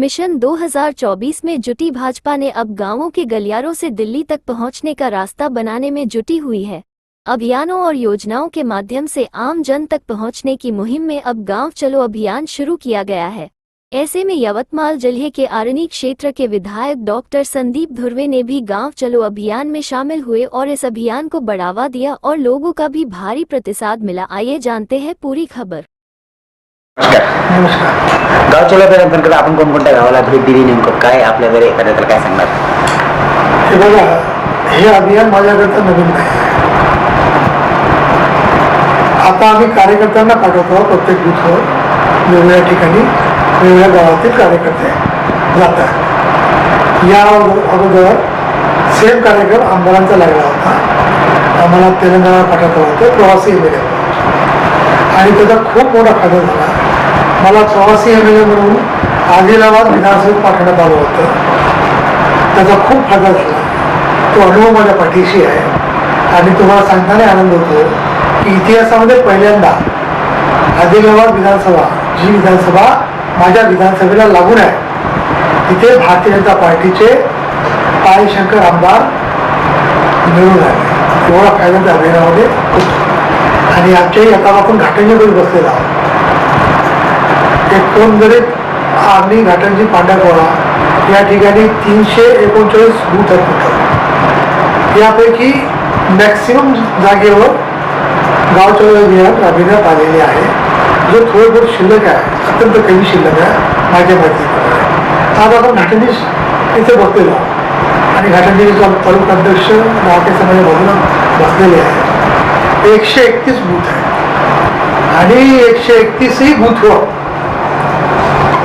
Mission 2024 में जुटी भाजपा ने अब गांवों के गलियारों से दिल्ली तक पहुंचने का रास्ता बनाने में जुटी हुई है। अभियानों और योजनाओं के माध्यम से आम जन तक पहुंचने की मुहिम में अब गांव चलो अभियान शुरू किया गया है। ऐसे में यवतमाल जिले के आरनी क्षेत्र के विधायक डॉक्टर संदीप धुर्वे ने भी गांव चलो अभियान में शामिल हुए और इस अभियान को बढ़ावा दिया और लोगों का भी भारी प्रतिसाद मिला। आइए जानते हैं पूरी खबर। नमस्कार। गाव चलो अभियान आपण कोणकोणत्या गावाला भेट दिली, नेमकं काय आपल्याकडे एखाद्याला काय सांगणार? हे बघा, हे अभियान माझ्याकरता नवीन नाही. आता आम्ही कार्यकर्त्यांना पाठवतो प्रत्येक बूथवर, वेगवेगळ्या ठिकाणी वेगवेगळ्या गावातील कार्यकर्ते जातात. या अगोदर सेम कार्यक्रम आमदारांचा लागला होता. आम्हाला तेलंगणा पाठवतो होतं प्रवासी एमएलए आणि त्याचा खूप मोठा फायदा झाला. मला प्रवासी एमएलए म्हणून आदिलाबाद विधानसभेत पाठवण्यात आलं होतं. त्याचा खूप फायदा झाला. तो अनुभव माझ्या पाठीशी आहे आणि तुम्हाला सांगताना आनंद होतो की इतिहासामध्ये पहिल्यांदा आदिलाबाद विधानसभा, जी विधानसभा माझ्या विधानसभेला लागून आहे, तिथे भारतीय जनता पार्टीचे पायशंकर आमदार निवडून आले. एवढा फायदा त्या अभियानामध्ये होतो. आणि आमच्याही आता आपण घाटंजीकडे बसलेला आहोत. एकंदरीत आम्ही घाटंजी पांढरकोळा या ठिकाणी 339 बूथ आहेत. यापैकी मॅक्सिमम जागेवर गाव चलो अभियान राबविण्यात आलेले आहे. जो थोडं बहुत शिल्लक आहे, अत्यंत कमी शिल्लक आहे माझ्या माहितीप्रमाणे. आज आपण घाटंजी इथे बसलेलो आहोत आणि घाटंजी तालुका अध्यक्ष राकेश माझ्या बाजूला बसलेले आहे. 131 बूथ आहे आणि 131ही बूथवर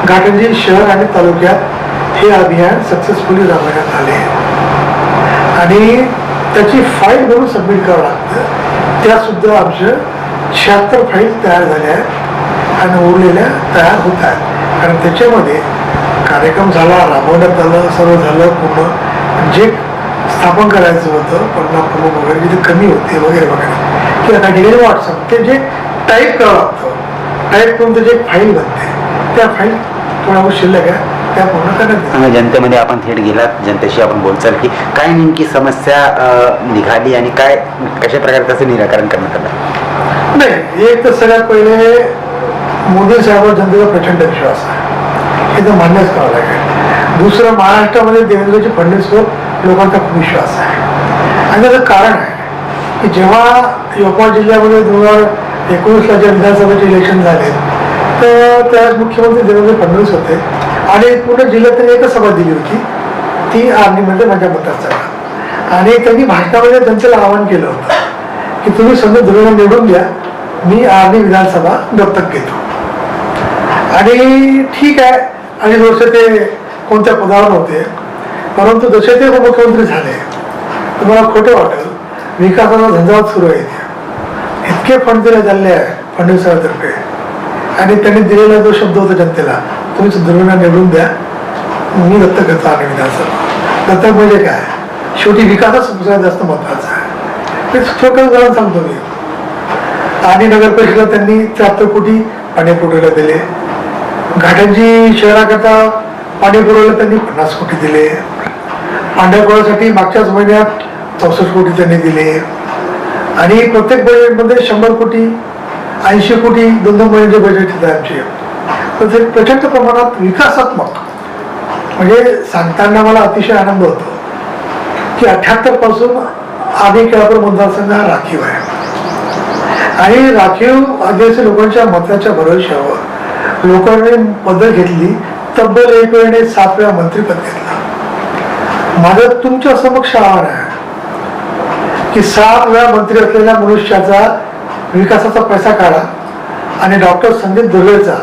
घाटंजी शहर आणि तालुक्यात हे अभियान सक्सेसफुली राबवण्यात आले आणि त्याची फाईल म्हणून सबमिट करावं लागतं. त्या सुद्धा आमच्या 76 फाईल तयार झाल्या आहेत आणि उरलेल्या तयार होत आहेत. कारण त्याच्यामध्ये कार्यक्रम झाला, राबवण्यात आलं, सर्व झालं पूर्ण. जे स्थापन करायचं होतं प्रमुख वगैरे जिथे कमी होते वगैरे वगैरे किंवा त्या ठिकाणी व्हॉट्सअप ते जे टाईप करावं लागतं, टाईप करून त्याची एक फाईल बनते. त्या फाईल थोडा शिल्लक आहे, त्या पूर्ण करण्यात. जनतेमध्ये आपण थेट गेलात, जनतेशी आपण बोलचाल की काय नेमकी समस्या निघाली आणि काय कशा प्रकारे त्याचं निराकरण करण्यात आलं? नाही, एक तर सगळ्यात पहिले मोदी साहेबांवर जनतेचा प्रचंड विश्वास आहे, हे तर मान्यच करावं लागेल. दुसरं, महाराष्ट्रामध्ये देवेंद्रजी फडणवीसवर लोकांचा खूप विश्वास आहे आणि त्याचं कारण आहे की जेव्हा यवतमाळ जिल्ह्यामध्ये 2019ला जे विधानसभेचे इलेक्शन झाले तर त्यावेळेस मुख्यमंत्री देवेंद्र फडणवीस होते आणि पूर्ण जिल्ह्यात त्यांनी एकच सभा दिली होती, ती आर्नीमध्ये माझ्या मतदारसंघात. आणि त्यांनी भाषणामध्ये जनतेला आवाहन केलं होतं की तुम्ही संजय धुर्वेला निवडून द्या, मी आर्नी विधानसभा दत्तक घेतो. आणि ठीक आहे, आणि वर्ष ते कोणत्या पदावर होते, परंतु जसे ते उपमुख्यमंत्री झाले, तुम्हाला खोटं वाटेल, विकासाचा झंझावात सुरू आहे. इतके फंड दिले चालले आहे फडणवीस साहेबांतर्फे आणि त्यांनी दिलेला जो शब्द होता जनतेला, तुम्ही धुर्वेला निवडून द्या, मी दत्तक घेतो आणि विधानसभा. दत्तक म्हणजे काय? शेवटी विकासच सगळ्यात जास्त महत्वाचा आहे. ते छोटं उदाहरण सांगतो मी. आणि नगर परिषदेला त्यांनी 73 कोटी पाणी पुरवठ्याला दिले. घाटंजी शहराकरता पाणी पुरवठ्याला त्यांनी 50 कोटी दिले. पांढरकोळ्यासाठी मागच्याच महिन्यात 64 कोटी त्यांनी दिले. आणि प्रत्येक बजेटमध्ये 100 कोटी, 80 कोटी 2-2 महिन्याचे बजेट येतात आमचे. तर ते प्रचंड प्रमाणात विकासात्मक, म्हणजे सांगताना मला अतिशय आनंद होतो की 78 पासून आधी केळापूर मतदारसंघ हा राखीव आहे आणि राखीव आदिवासी लोकांच्या मताच्या भरोश्यावर लोकांनी पदं घेतली. तब्बल 1 वेळेने 7 वेळा मंत्रीपद घेतलं. माझं तुमच्या समक्ष आव्हान आहे की 7 वेळा मंत्री असलेल्या मनुष्याचा विकासाचा पैसा काढा आणि डॉक्टर संदीप धुर्वेचा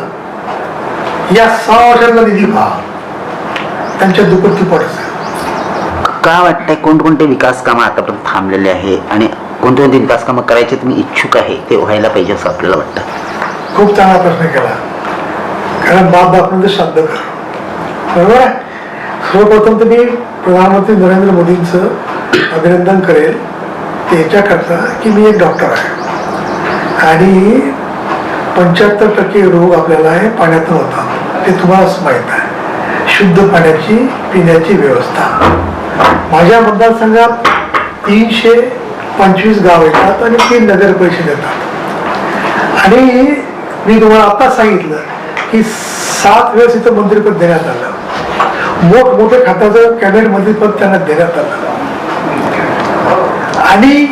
या 6 वर्षातला निधी पहा, त्यांच्या दुपट्टी पडत. काय वाटतंय, कोणकोणते विकास कामं आतापर्यंत थांबलेले आहे आणि कोणकोणते विकास कामं करायचे तुम्ही इच्छुक आहे ते व्हायला पाहिजे असं आपल्याला वाटतं? खूप चांगला प्रश्न केला, कारण बाप बापनंतर श्राद्ध कर, बरोबर आहे. सर्वप्रथम तर मी प्रधानमंत्री नरेंद्र मोदींचं अभिनंदन करेल त्याच्याकरता की मी एक डॉक्टर आहे आणि 75% रोग आपल्याला हे पाण्यातून होतात, ते तुम्हालाच माहीत आहे. शुद्ध पाण्याची पिण्याची व्यवस्था. माझ्या मतदारसंघात 325 गाव येतात आणि 3 नगर परिषद येतात. आणि मी तुम्हाला आता सांगितलं की 7 वेळेस इथं मंत्रिपद देण्यात आलं. मोठमोठे खात्याचं कॅबिनेट मंत्रिपद त्यांना देण्यात आलं. आणि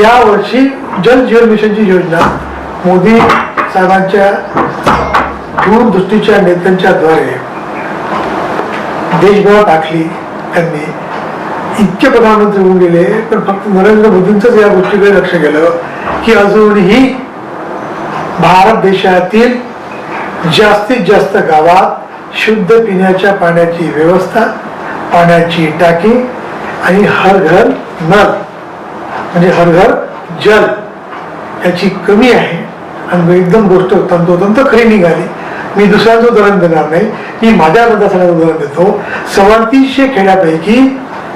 या वर्षी जल जीवन मिशनची योजना मोदी साहेबांच्या दूरदृष्टीच्या नेत्यांच्या द्वारे देशभरात आखली. त्यांनी इतके प्रधानमंत्री होऊन गेले, पण फक्त नरेंद्र मोदींच या गोष्टीकडे लक्ष गेलं की अजूनही भारत देशातील जास्तीत जास्त गावात शुद्ध पिण्याच्या पाण्याची व्यवस्था, पाण्याची टाकी आणि हर घर नल म्हणजे हर घर जल याची कमी आहे. आणि एकदम गोष्ट तंतोतंत खरी निघाली. मी दुसऱ्यांचं उदाहरण देणार नाही, मी माझ्या मतदारसंघाचं उदाहरण देतो. 3700 खेड्यापैकी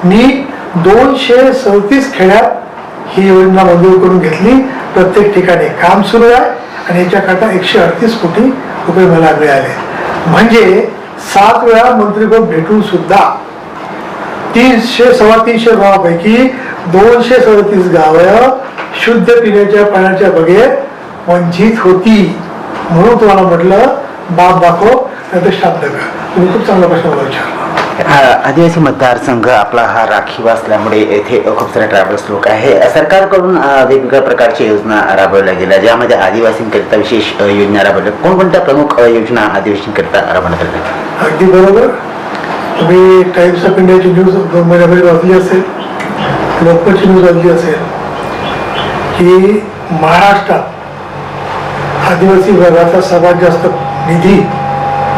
मी 237 खेड्यात ही योजना मंजूर करून घेतली. प्रत्येक ठिकाणी काम सुरू आहे आणि याच्याकरता 138 कोटी रुपये मला मिळाले. म्हणजे 7 वेळा मंत्रिपद भेटून सुद्धा 300-325 गावापैकी 237 गावं शुद्ध पिण्याच्या पाण्याच्या बघेत वंचित होती. म्हणून तुम्हाला म्हटलं बाप दाखव नाही तर शाब्द का. तुम्ही खूप चांगला प्रश्न मला विचारला. आदिवासी मतदारसंघ आपला हा राखीव असल्यामुळे येथे खूप सारे ट्रॅव्हल्स लोक आहे. सरकारकडून वेगवेगळ्या प्रकारच्या योजना राबवल्या गेल्या, ज्यामध्ये आदिवासींकरिता विशेष योजना राबवल्या. कोणकोणत्या प्रमुख योजना आदिवासींकरिता राबवण्यात आल्या? अगदी बरोबर. तुम्ही टाइम्स ऑफ इंडियाची न्यूज 2 महिन्यापूर्वी वाचली असेल, लोकमतची न्यूज वाचली असेल की महाराष्ट्रात आदिवासी विभागाचा सर्वात जास्त निधी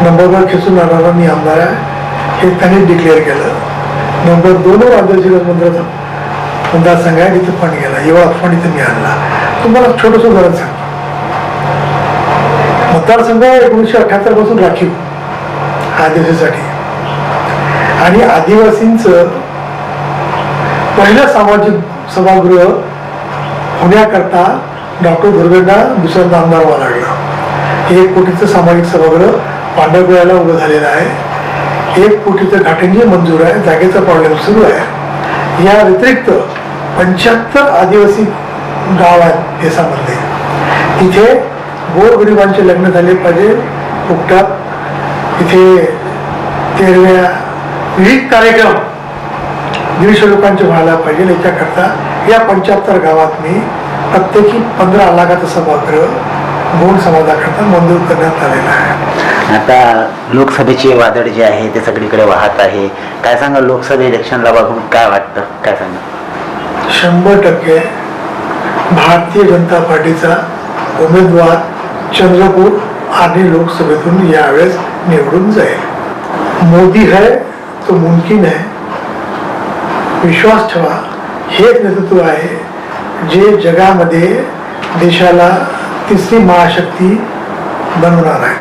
नंबरवर खेचून आणणारा मी आमदार आहे हे त्यांनी डिक्लेअर केलं. नंबर 2 आदिवासी मंत्र्याचा मतदारसंघ आहे, तिथे फंड गेला. एवढा फंड इथे मी आणला. तुम्हाला छोटंसं उदाहरण सांगतो. मतदारसंघ 1978 पासून राखीव आदिवासीसाठी. आणि आदिवासींचं पहिलं सामाजिक सभागृह होण्याकरता डॉक्टर दुर्गेंना दुसऱ्यांदा आमदार व्हावं लागलं. 1 कोटीचं सामाजिक सभागृह पांढरपुळ्याला उभं झालेलं आहे. 1 कोटीचं घाटंजी मंजूर आहे. जागेचा प्रॉब्लेम सुरू आहे. या व्यतिरिक्त 75 आदिवासी गाव आहेत देशामधले. तिथे गोरगरिबांचे लग्न झाले पाहिजे फुकटात. तिथे तेरव्या विविध कार्यक्रम 150 लोकांचे व्हायला पाहिजे. याच्याकरता या 75 गावात मी प्रत्येकी 15 लाखाचा सभागृह गौण समाजाकरता मंजूर करण्यात आलेला आहे. आता लोकसभेचे वादळ जे आहे ते सगळीकडे वाहत आहे. काय सांगा, लोकसभा इलेक्शनला बघून काय वाटतं, काय सांगा? 100% भारतीय जनता पार्टीचा उमेदवार चंद्रपूर आणि लोकसभेतून यावेळेस निवडून जाईल. मोदी है तो मुमकिन है. विश्वास ठेवा, हेच नेतृत्व आहे जे जगामध्ये देशाला 3री महाशक्ती बनवणार आहे.